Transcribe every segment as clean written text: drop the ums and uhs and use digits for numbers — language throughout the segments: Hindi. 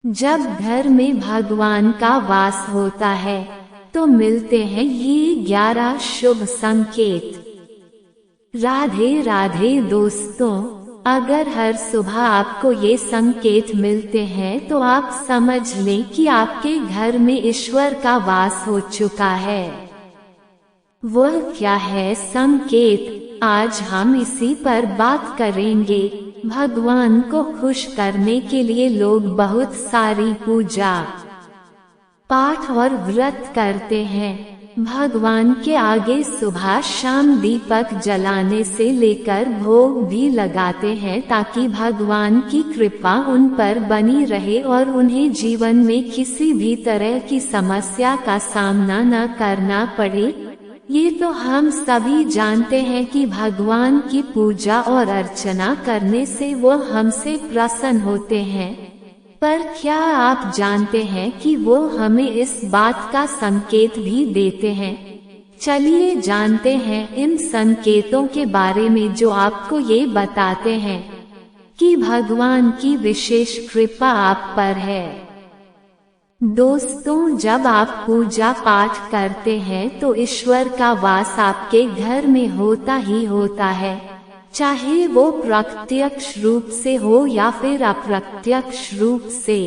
जब घर में भगवान का वास होता है तो मिलते हैं ये 11 शुभ संकेत। राधे राधे दोस्तों, अगर हर सुबह आपको ये संकेत मिलते हैं तो आप समझ लें कि आपके घर में ईश्वर का वास हो चुका है। वह क्या है संकेत, आज हम इसी पर बात करेंगे। भगवान को खुश करने के लिए लोग बहुत सारी पूजा पाठ और व्रत करते हैं। भगवान के आगे सुबह शाम दीपक जलाने से लेकर भोग भी लगाते हैं ताकि भगवान की कृपा उन पर बनी रहे और उन्हें जीवन में किसी भी तरह की समस्या का सामना न करना पड़े। ये तो हम सभी जानते हैं कि भगवान की पूजा और अर्चना करने से वो हमसे प्रसन्न होते हैं, पर क्या आप जानते हैं कि वो हमें इस बात का संकेत भी देते हैं? चलिए जानते हैं इन संकेतों के बारे में जो आपको ये बताते हैं कि भगवान की विशेष कृपा आप पर है। दोस्तों, जब आप पूजा पाठ करते हैं तो ईश्वर का वास आपके घर में होता ही होता है, चाहे वो प्रत्यक्ष रूप से हो या फिर अप्रत्यक्ष रूप से।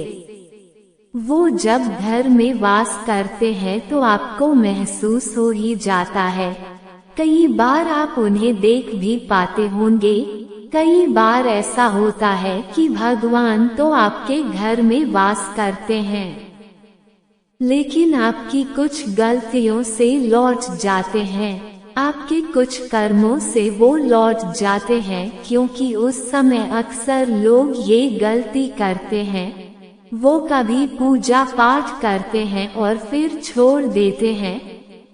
वो जब घर में वास करते हैं तो आपको महसूस हो ही जाता है। कई बार आप उन्हें देख भी पाते होंगे। कई बार ऐसा होता है कि भगवान तो आपके घर में वास करते हैं, लेकिन आपकी कुछ गलतियों से लौट जाते हैं। आपके कुछ कर्मों से वो लौट जाते हैं, क्योंकि उस समय अक्सर लोग ये गलती करते हैं। वो कभी पूजा पाठ करते हैं और फिर छोड़ देते हैं,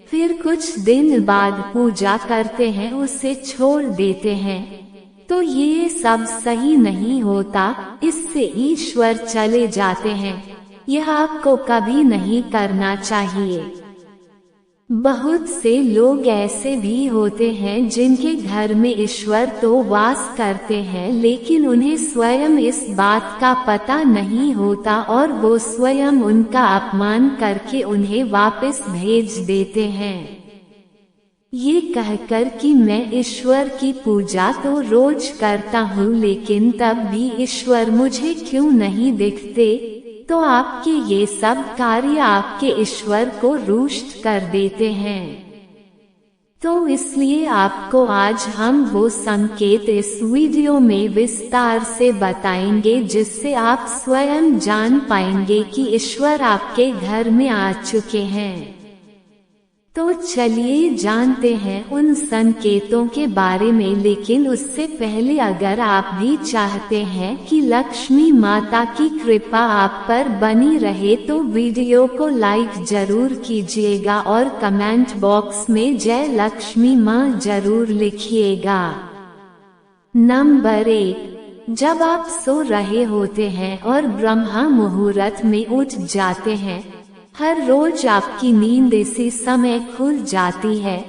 फिर कुछ दिन बाद पूजा करते हैं उसे छोड़ देते हैं। तो ये सब सही नहीं होता, इससे ईश्वर चले जाते हैं। यह आपको कभी नहीं करना चाहिए। बहुत से लोग ऐसे भी होते हैं जिनके घर में ईश्वर तो वास करते हैं, लेकिन उन्हें स्वयं इस बात का पता नहीं होता और वो स्वयं उनका अपमान करके उन्हें वापस भेज देते हैं, ये कहकर कि मैं ईश्वर की पूजा तो रोज करता हूँ, लेकिन तब भी ईश्वर मुझे क्यों नहीं दिखते। तो आपके ये सब कार्य आपके ईश्वर को रुष्ट कर देते हैं। तो इसलिए आपको आज हम वो संकेत इस वीडियो में विस्तार से बताएंगे, जिससे आप स्वयं जान पाएंगे कि ईश्वर आपके घर में आ चुके हैं। तो चलिए जानते हैं उन संकेतों के बारे में, लेकिन उससे पहले अगर आप भी चाहते हैं कि लक्ष्मी माता की कृपा आप पर बनी रहे तो वीडियो को लाइक जरूर कीजिएगा और कमेंट बॉक्स में जय लक्ष्मी माँ जरूर लिखिएगा। नंबर 1, जब आप सो रहे होते हैं और ब्रह्म मुहूर्त में उठ जाते हैं। हर रोज आपकी नींद इसी समय खुल जाती है।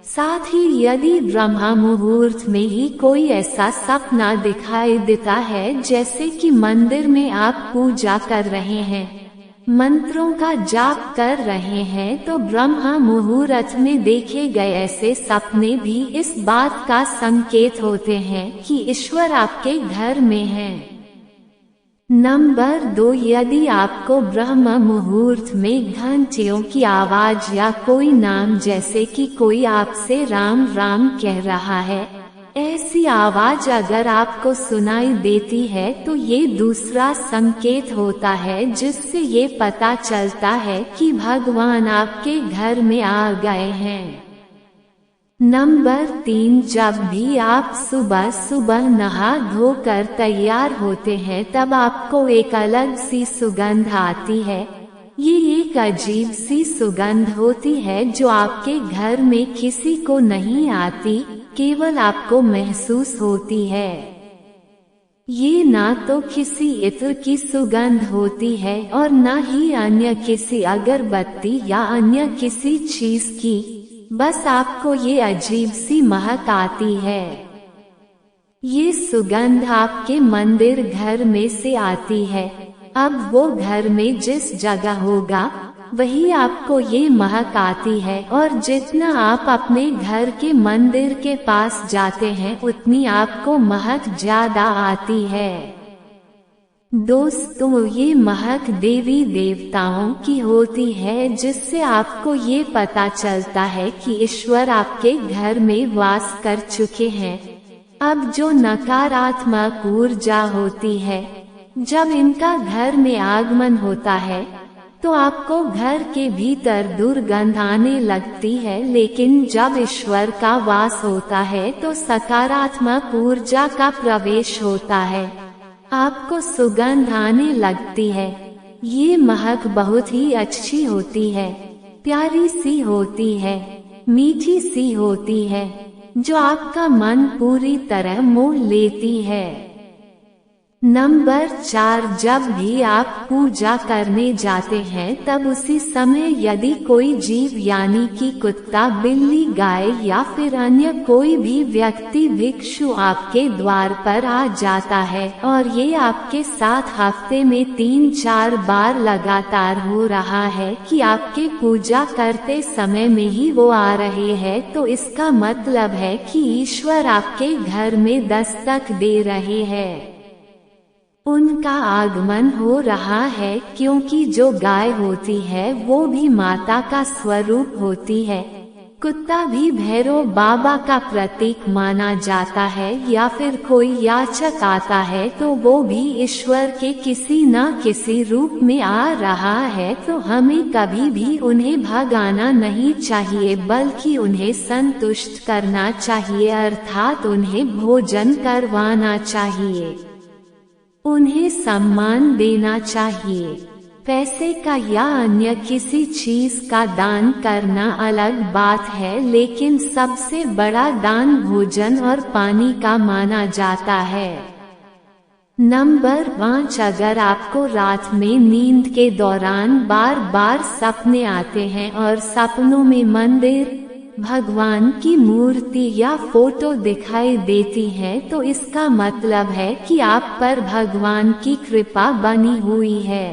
साथ ही यदि ब्रह्म मुहूर्त में ही कोई ऐसा सपना दिखाई देता है, जैसे कि मंदिर में आप पूजा कर रहे हैं, मंत्रों का जाप कर रहे हैं, तो ब्रह्म मुहूर्त में देखे गए ऐसे सपने भी इस बात का संकेत होते हैं कि ईश्वर आपके घर में है। नंबर 2, यदि आपको ब्रह्म मुहूर्त में घंटियों की आवाज या कोई नाम, जैसे कि कोई आपसे राम राम कह रहा है, ऐसी आवाज अगर आपको सुनाई देती है तो ये दूसरा संकेत होता है, जिससे ये पता चलता है कि भगवान आपके घर में आ गए हैं। नंबर 3, जब भी आप सुबह सुबह नहा धोकर तैयार होते हैं तब आपको एक अलग सी सुगंध आती है। ये एक अजीब सी सुगंध होती है जो आपके घर में किसी को नहीं आती, केवल आपको महसूस होती है। ये ना तो किसी इत्र की सुगंध होती है और ना ही अन्य किसी अगरबत्ती या अन्य किसी चीज की, बस आपको ये अजीब सी महक आती है। ये सुगंध आपके मंदिर घर में से आती है। अब वो घर में जिस जगह होगा वही आपको ये महक आती है, और जितना आप अपने घर के मंदिर के पास जाते हैं उतनी आपको महक ज्यादा आती है। दोस्तों, ये महक देवी देवताओं की होती है, जिससे आपको ये पता चलता है कि ईश्वर आपके घर में वास कर चुके हैं। अब जो नकारात्मक ऊर्जा होती है, जब इनका घर में आगमन होता है तो आपको घर के भीतर दुर्गंध आने लगती है, लेकिन जब ईश्वर का वास होता है तो सकारात्मक ऊर्जा का प्रवेश होता है, आपको सुगंध आने लगती है। ये महक बहुत ही अच्छी होती है, प्यारी सी होती है, मीठी सी होती है, जो आपका मन पूरी तरह मोह लेती है। नंबर 4, जब भी आप पूजा करने जाते हैं तब उसी समय यदि कोई जीव यानी कि कुत्ता, बिल्ली, गाय या फिर अन्य कोई भी व्यक्ति भिक्षु आपके द्वार पर आ जाता है और ये आपके साथ हफ्ते में 3-4 बार लगातार हो रहा है कि आपके पूजा करते समय में ही वो आ रहे हैं, तो इसका मतलब है कि ईश्वर आपके घर में दस्तक दे रहे हैं, उनका आगमन हो रहा है। क्योंकि जो गाय होती है वो भी माता का स्वरूप होती है, कुत्ता भी भैरव बाबा का प्रतीक माना जाता है, या फिर कोई याचक आता है तो वो भी ईश्वर के किसी न किसी रूप में आ रहा है। तो हमें कभी भी उन्हें भगाना नहीं चाहिए, बल्कि उन्हें संतुष्ट करना चाहिए, अर्थात उन्हें भोजन करवाना चाहिए, उन्हें सम्मान देना चाहिए। पैसे का या अन्य किसी चीज का दान करना अलग बात है, लेकिन सबसे बड़ा दान भोजन और पानी का माना जाता है। नंबर 5, अगर आपको रात में नींद के दौरान बार बार सपने आते हैं और सपनों में मंदिर, भगवान की मूर्ति या फोटो दिखाई देती है, तो इसका मतलब है कि आप पर भगवान की कृपा बनी हुई है।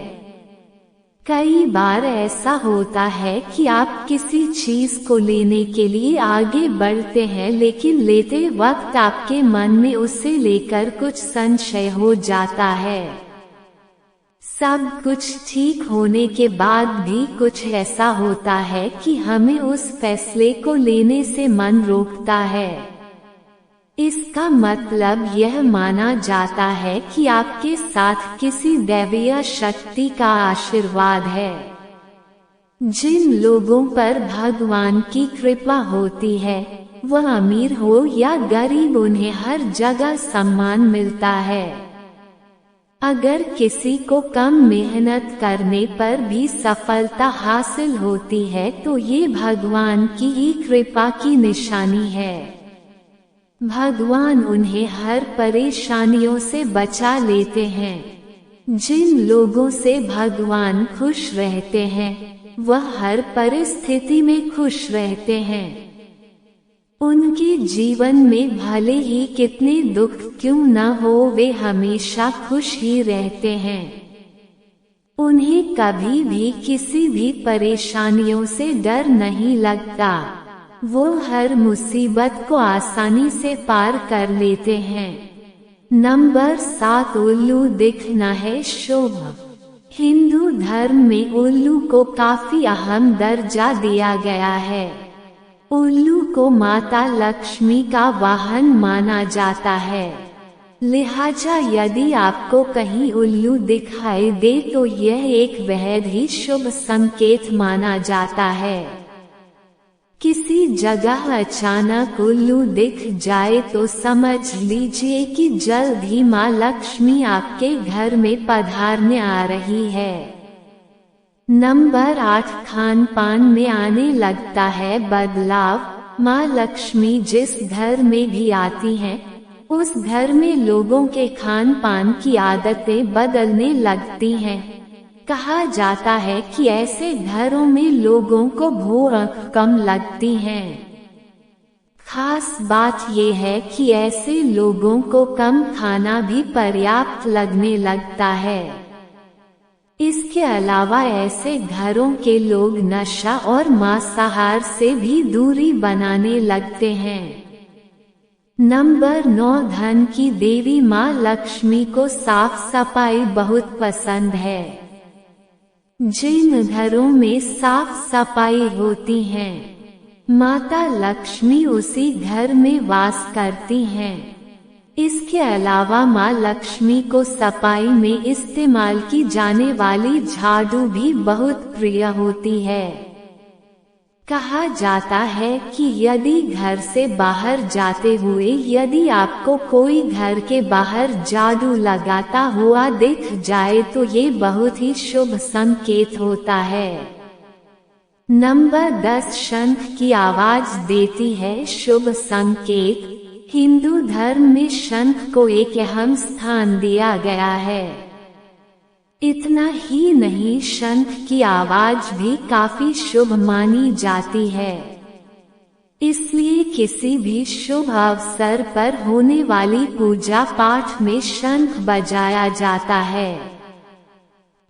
कई बार ऐसा होता है कि आप किसी चीज को लेने के लिए आगे बढ़ते हैं, लेकिन लेते वक्त आपके मन में उसे लेकर कुछ संशय हो जाता है। सब कुछ ठीक होने के बाद भी कुछ ऐसा होता है कि हमें उस फैसले को लेने से मन रोकता है। इसका मतलब यह माना जाता है कि आपके साथ किसी दैवीय शक्ति का आशीर्वाद है। जिन लोगों पर भगवान की कृपा होती है, वह अमीर हो या गरीब, उन्हें हर जगह सम्मान मिलता है। अगर किसी को कम मेहनत करने पर भी सफलता हासिल होती है तो ये भगवान की ही कृपा की निशानी है। भगवान उन्हें हर परेशानियों से बचा लेते हैं। जिन लोगों से भगवान खुश रहते हैं वह हर परिस्थिति में खुश रहते हैं। उनके जीवन में भले ही कितने दुख क्यों न हो, वे हमेशा खुश ही रहते हैं। उन्हें कभी भी किसी भी परेशानियों से डर नहीं लगता, वो हर मुसीबत को आसानी से पार कर लेते हैं। नंबर 7, उल्लू दिखना है शुभ। हिंदू धर्म में उल्लू को काफी अहम दर्जा दिया गया है। उल्लू को माता लक्ष्मी का वाहन माना जाता है, लिहाजा यदि आपको कहीं उल्लू दिखाई दे तो यह एक बेहद ही शुभ संकेत माना जाता है। किसी जगह अचानक उल्लू दिख जाए तो समझ लीजिए कि जल्द ही माँ लक्ष्मी आपके घर में पधारने आ रही है। नंबर 8, खान पान में आने लगता है बदलाव। माँ लक्ष्मी जिस घर में भी आती हैं, उस घर में लोगों के खान पान की आदतें बदलने लगती हैं। कहा जाता है कि ऐसे घरों में लोगों को भूख कम लगती है। खास बात यह है कि ऐसे लोगों को कम खाना भी पर्याप्त लगने लगता है। इसके अलावा ऐसे घरों के लोग नशा और मांसाहार से भी दूरी बनाने लगते हैं। नंबर 9, धन की देवी माँ लक्ष्मी को साफ सफाई बहुत पसंद है। जिन घरों में साफ सफाई होती है, माता लक्ष्मी उसी घर में वास करती हैं। इसके अलावा माँ लक्ष्मी को सफाई में इस्तेमाल की जाने वाली झाड़ू भी बहुत प्रिय होती है। कहा जाता है कि यदि घर से बाहर जाते हुए यदि आपको कोई घर के बाहर झाड़ू लगाता हुआ दिख जाए तो ये बहुत ही शुभ संकेत होता है। नंबर 10, शंख की आवाज देती है शुभ संकेत। हिंदू धर्म में शंख को एक अहम स्थान दिया गया है। इतना ही नहीं, शंख की आवाज भी काफी शुभ मानी जाती है। इसलिए किसी भी शुभ अवसर पर होने वाली पूजा पाठ में शंख बजाया जाता है।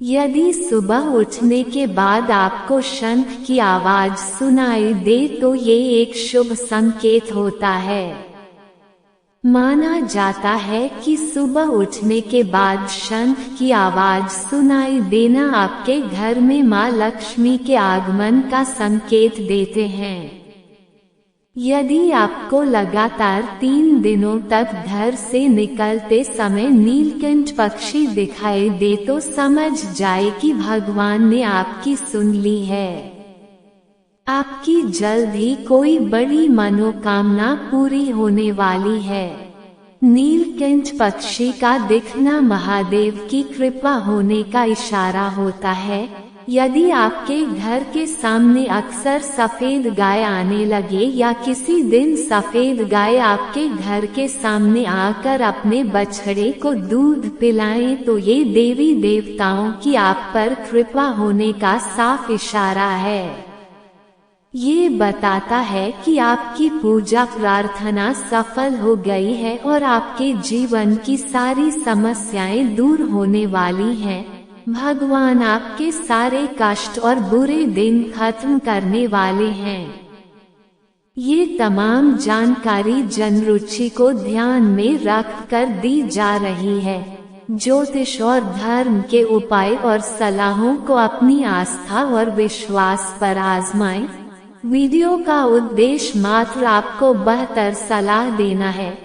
यदि सुबह उठने के बाद आपको शंख की आवाज सुनाई दे तो ये एक शुभ संकेत होता है। माना जाता है कि सुबह उठने के बाद शंख की आवाज सुनाई देना आपके घर में माँ लक्ष्मी के आगमन का संकेत देते हैं। यदि आपको लगातार 3 दिनों तक घर से निकलते समय नीलकंठ पक्षी दिखाई दे तो समझ जाए कि भगवान ने आपकी सुन ली है। आपकी जल्द ही कोई बड़ी मनोकामना पूरी होने वाली है। नीलकंठ पक्षी का दिखना महादेव की कृपा होने का इशारा होता है। यदि आपके घर के सामने अक्सर सफेद गाय आने लगे या किसी दिन सफेद गाय आपके घर के सामने आकर अपने बछड़े को दूध पिलाएं तो ये देवी देवताओं की आप पर कृपा होने का साफ इशारा है। ये बताता है कि आपकी पूजा प्रार्थना सफल हो गई है और आपके जीवन की सारी समस्याएं दूर होने वाली हैं। भगवान आपके सारे कष्ट और बुरे दिन खत्म करने वाले हैं। ये तमाम जानकारी जनरुचि को ध्यान में रखकर दी जा रही है। ज्योतिष और धर्म के उपाय और सलाहों को अपनी आस्था और विश्वास पर आजमाएं। वीडियो का उद्देश्य मात्र आपको बेहतर सलाह देना है।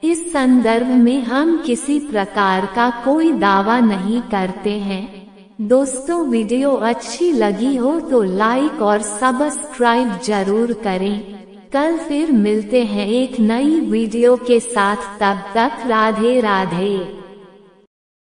इस संदर्भ में हम किसी प्रकार का कोई दावा नहीं करते हैं। दोस्तों, वीडियो अच्छी लगी हो तो लाइक और सब्सक्राइब जरूर करें। कल फिर मिलते हैं एक नई वीडियो के साथ, तब तक राधे राधे।